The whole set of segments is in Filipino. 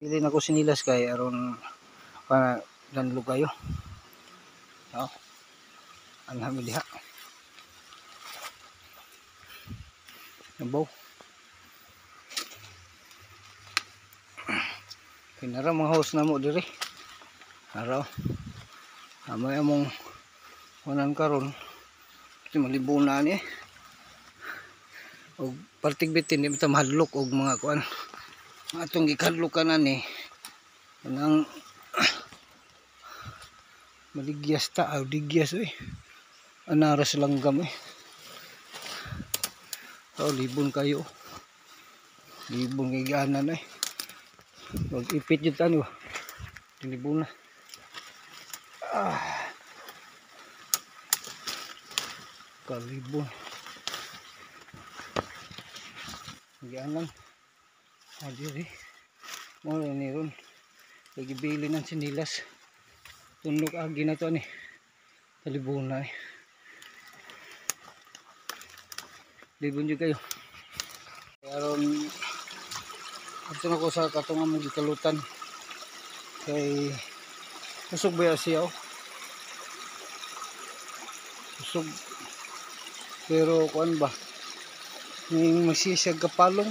Pili na ko sinilas kay aron pa danlo kayo. Anha mi diha. Nabaw. Kinara mga host na mo diri. Araw. Amay among wanan karon. Ito malibong na ni. Og partig bitin di ta mahadlok og mga kuan. Atong gikadlokan ani. Nang maligyas ta aw digyas anaras langgam libon kayo libon kay ganan wag ipit jud tani libon na kalibon ganan adiri mo ni ron lagi bili ng sinilas tunok agi na to ni talibon na libon jud kayo karon ato na ko sa katong among gikalutan kay usog ba siya usog pero kuan ba ning masisig kapalong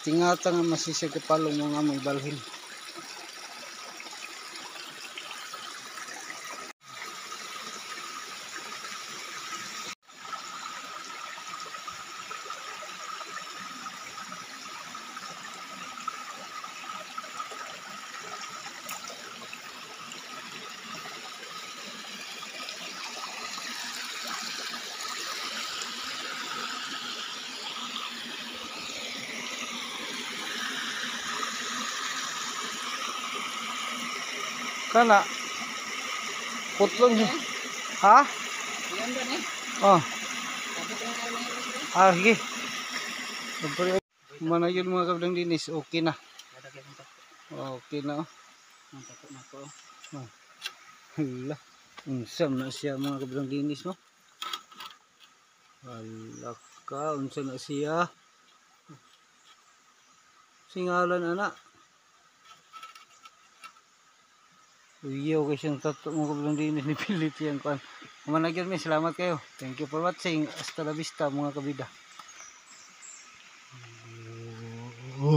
tingata nga masisig kapalong mga may balhin. Kana putlong ni ha oh sige mana yun mga kabdang dinis okay na hala unsam na siya mga kabdang dinis no hala ka unsam na siya singalan anak uyaw kasi yung tato mga kablang dinis ni Pilit yan kuan. Managyan mi, salamat kayo. Thank you for watching. Hasta la vista mga kabida.